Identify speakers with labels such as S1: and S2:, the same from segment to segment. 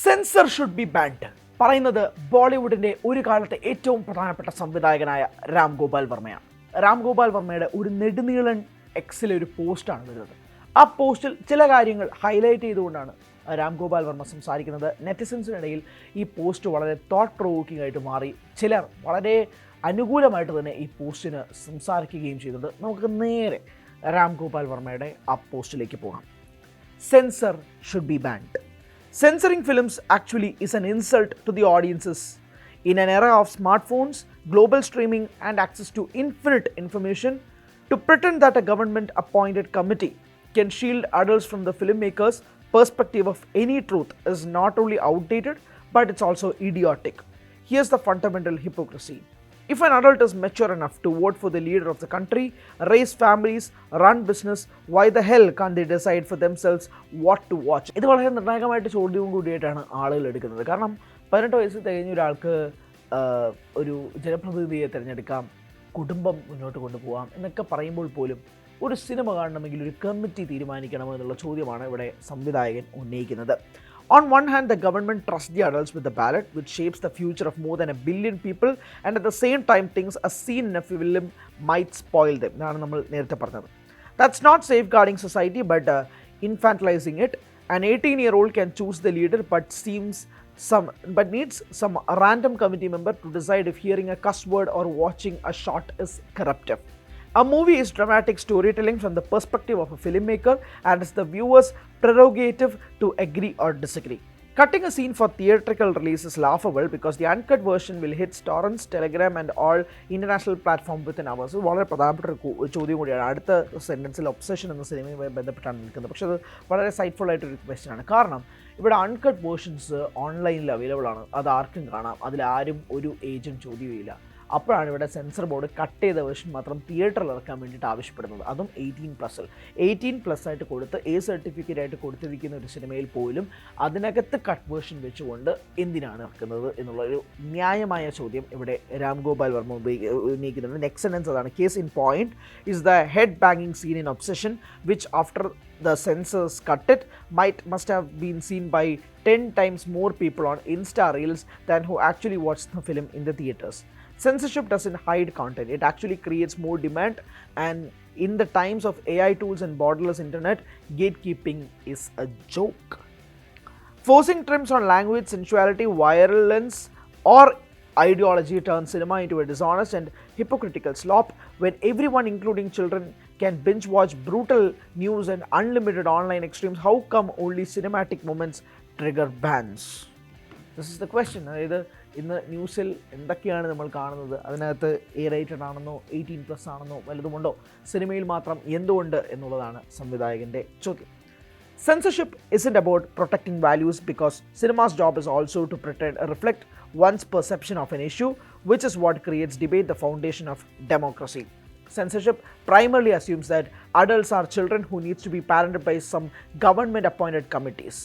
S1: Sensor should be band പറയുന്നത് ബോളിവുഡിൻ്റെ ഒരു കാലത്തെ ഏറ്റവും പ്രധാനപ്പെട്ട സംവിധായകനായ രാം ഗോപാൽ വർമ്മയാണ്. രാം ഗോപാൽ വർമ്മയുടെ ഒരു നെടുനീളൻ എക്സിലെ ഒരു പോസ്റ്റാണ് വരുന്നത്. ആ പോസ്റ്റിൽ ചില കാര്യങ്ങൾ ഹൈലൈറ്റ് ചെയ്തുകൊണ്ടാണ് രാം ഗോപാൽ വർമ്മ സംസാരിക്കുന്നത്. നെറ്റിസൻസിനിടയിൽ ഈ പോസ്റ്റ് വളരെ തോട്ട് പ്രൊവോക്കിംഗ് ആയിട്ട് മാറി. ചിലർ വളരെ അനുകൂലമായിട്ട് തന്നെ ഈ പോസ്റ്റിന് സംസാരിക്കുകയും ചെയ്തിട്ടുണ്ട്. നമുക്ക് നേരെ രാം ഗോപാൽ വർമ്മയുടെ ആ പോസ്റ്റിലേക്ക് പോകാം. Sensor should be band. Censoring films actually is an insult to the audiences. In an era of smartphones, global streaming, and access to infinite information, to pretend that a government-appointed committee can shield adults from the filmmaker's perspective of any truth is not only outdated, but it's also idiotic. Here's the fundamental hypocrisy. If an adult is mature enough to vote for the leader of the country, raise families, run business, why the hell can't they decide for themselves what to watch? ഇത് വളരെ നിർണായകമായിട്ട് ചോദ്യവും കൂടിയായിട്ടാണ് ആളുകൾ എടുക്കുന്നത്. കാരണം 18 വയസ്സ് തികഞ്ഞ ഒരാൾക്ക് ഒരു ജനപ്രതിനിധിയെ തിരഞ്ഞെടുക്കാം, കുടുംബം മുന്നോട്ട് കൊണ്ടുപോകാം എന്നൊക്കെ പറയുമ്പോൾ പോലും ഒരു സിനിമ കാണണമെങ്കിൽ ഒരു കമ്മിറ്റി തീരുമാനിക്കണമോ എന്നുള്ള ചോദ്യമാണ് ഇവിടെ സംവിധായകൻ ഉന്നയിക്കുന്നത്. On one hand, the government trusts the adults with the ballot, which shapes the future of more than 1 billion people, and at the same time thinks a scene in a film might spoil them. That's not safeguarding society, but infantilizing it. An 18-year-old can choose the leader, but needs some random committee member to decide if hearing a cuss word or watching a shot is corruptive. A movie is dramatic storytelling from the perspective of a filmmaker, and it's the viewer's prerogative to agree or disagree. Cutting a scene for theatrical release is laughable because the uncut version will hit torrents, Telegram and all international platforms within hours. ഇത് വളരെ പ്രധാനപ്പെട്ട ഒരു ചോദ്യം കൂടിയാണ്. അടുത്ത സെൻറ്റൻസിൽ obsession എന്ന സിനിമയുമായി ബന്ധപ്പെട്ടാണ് നിൽക്കുന്നത്. പക്ഷേ അത് വളരെ സൈറ്റ്ഫുൾ ആയിട്ടൊരു ക്വസ്റ്റ്യനാണ്. കാരണം ഇവിടെ അൺകട്ട് വേർഷൻസ് ഓൺലൈനിൽ അവൈലബിൾ ആണ്. അത് ആർക്കും കാണാം. അതിലാരും ഒരു ഏജും ചോദ്യവുമില്ല. അപ്പോഴാണ് ഇവിടെ സെൻസർ ബോർഡ് കട്ട് ചെയ്ത വേർഷൻ മാത്രം തിയേറ്ററിൽ ഇറക്കാൻ വേണ്ടിയിട്ട് ആവശ്യപ്പെടുന്നത്. അതും 18+ ആയിട്ട് കൊടുത്ത് സർട്ടിഫിക്കറ്റ് ആയിട്ട് കൊടുത്തിരിക്കുന്ന ഒരു സിനിമയിൽ പോലും അതിനകത്ത് കട്ട് വേർഷൻ വെച്ചുകൊണ്ട് എന്തിനാണ് ഇറക്കുന്നത് എന്നുള്ളൊരു ന്യായമായ ചോദ്യം ഇവിടെ രാം ഗോപാൽ വർമ്മ ഉന്നയിക്കുന്നുണ്ട്. നെക്സ്റ്റ് സെൻറ്റൻസ് അതാണ്. Case in point is the head ബാങ്ങിങ് scene in obsession which after the censors cut it must have been seen by 10 times more people on Insta Reels than who actually watched the film in the theaters. Censorship doesn't hide content, it actually creates more demand, and in the times of AI tools and borderless internet, gatekeeping is a joke. Forcing trims on language, sensuality, violence or ideology turns cinema into a dishonest and hypocritical slop when everyone, including children, can binge watch brutal news and unlimited online extremes. How come only cinematic moments trigger bans? This is the question. അതായത് ഇന്ന് ന്യൂസിൽ എന്തൊക്കെയാണ് നമ്മൾ കാണുന്നത്, അതിനകത്ത് A-rated ആണെന്നോ 18+ ആണെന്നോ വല്ലതുമുണ്ടോ, സിനിമയിൽ മാത്രം എന്തുകൊണ്ട് എന്നുള്ളതാണ് സംവിധായകൻ്റെ ചോദ്യം. Censorship isn't about protecting values because cinema's job is also to reflect one's perception of an issue, which is what creates debate, the foundation of democracy. Censorship primarily assumes that adults are children who needs to be parented by some government-appointed committees.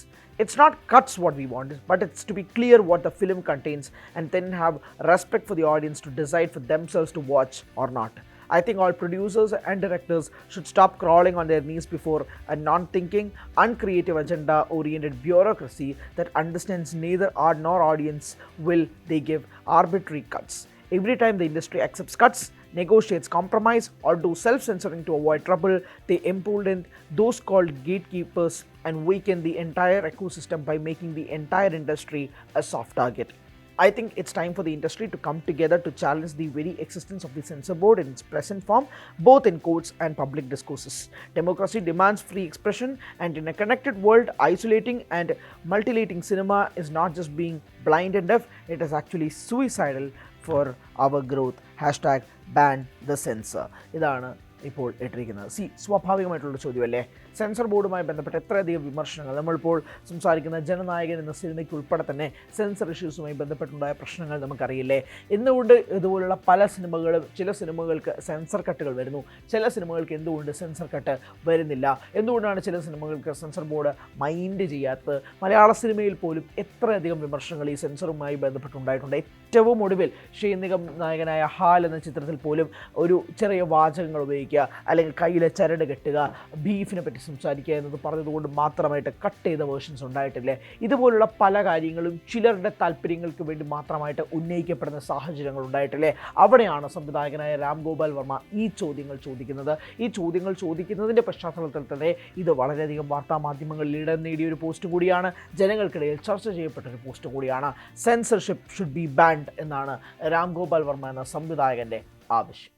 S1: It's not cuts what we want, but it's to be clear what the film contains and then have respect for the audience to decide for themselves to watch or not. I think all producers and directors should stop crawling on their knees before a non-thinking, uncreative, agenda-oriented bureaucracy that understands neither art nor audience will they give arbitrary cuts. Every time the industry accepts cuts, negotiates compromise, or do self-censoring to avoid trouble, they embolden those called gatekeepers and weaken the entire ecosystem by making the entire industry a soft target. I think it's time for the industry to come together to challenge the very existence of the censor board in its present form, both in courts and public discourses. Democracy demands free expression, and in a connected world, isolating and mutilating cinema is not just being blind and deaf, it is actually suicidal for our growth. #ban the censor. ഇതാണ് ഇപ്പോൾ ഇട്ടിരിക്കുന്നത്. സ്വാഭാവികമായിട്ടുള്ള ചോദ്യമല്ലേ, sensor ബോർഡുമായി ബന്ധപ്പെട്ട് എത്രയധികം വിമർശനങ്ങൾ. നമ്മളിപ്പോൾ സംസാരിക്കുന്ന ജനനായകൻ എന്ന സിനിമയ്ക്ക് ഉൾപ്പെടെ തന്നെ സെൻസർ ഇഷ്യൂസുമായി ബന്ധപ്പെട്ടുണ്ടായ പ്രശ്നങ്ങൾ നമുക്കറിയില്ലേ. എന്തുകൊണ്ട് ഇതുപോലുള്ള പല സിനിമകളും, ചില സിനിമകൾക്ക് സെൻസർ കട്ടുകൾ വരുന്നു, ചില സിനിമകൾക്ക് എന്തുകൊണ്ട് സെൻസർ കട്ട് വരുന്നില്ല, എന്തുകൊണ്ടാണ് ചില സിനിമകൾക്ക് സെൻസർ ബോർഡ് മൈൻഡ് ചെയ്യാത്തത്. മലയാള സിനിമയിൽ പോലും എത്രയധികം വിമർശനങ്ങൾ ഈ സെൻസറുമായി ബന്ധപ്പെട്ടുണ്ടായിട്ടുണ്ട്. ഏറ്റവും ഒടുവിൽ ഷെയ്നികം നായകനായ ഹാൽ എന്ന ചിത്രത്തിൽ പോലും ഒരു ചെറിയ വാചകങ്ങൾ ഉപയോഗിക്കുക, അല്ലെങ്കിൽ കയ്യിലെ ചരട് കെട്ടുക, ബീഫിനെ പറ്റി പറ്റി സംസാരിക്കുക എന്നത് പറഞ്ഞതുകൊണ്ട് മാത്രമായിട്ട് കട്ട് ചെയ്ത വേർഷൻസ് ഉണ്ടായിട്ടില്ലേ? ഇതുപോലുള്ള പല കാര്യങ്ങളും ചിലരുടെ താല്പര്യങ്ങൾക്ക് വേണ്ടി മാത്രമായിട്ട് ഉന്നയിക്കപ്പെടുന്ന സാഹചര്യങ്ങൾ ഉണ്ടായിട്ടില്ലേ? അവിടെയാണ് സംവിധായകനായ രാം ഗോപാൽ വർമ്മ ഈ ചോദ്യങ്ങൾ ചോദിക്കുന്നത്. ഈ ചോദ്യങ്ങൾ ചോദിക്കുന്നതിൻ്റെ പശ്ചാത്തലത്തിൽ തന്നെ ഇത് വളരെയധികം വാർത്താ മാധ്യമങ്ങളിൽ ഇടം നേടിയൊരു പോസ്റ്റ് കൂടിയാണ്, ജനങ്ങൾക്കിടയിൽ ചർച്ച ചെയ്യപ്പെട്ടൊരു പോസ്റ്റ് കൂടിയാണ്. സെൻസർഷിപ്പ് ഷുഡ് ബി ബാൻഡ് എന്നാണ് രാം ഗോപാൽ വർമ്മ എന്ന സംവിധായകൻ്റെ ആവശ്യം.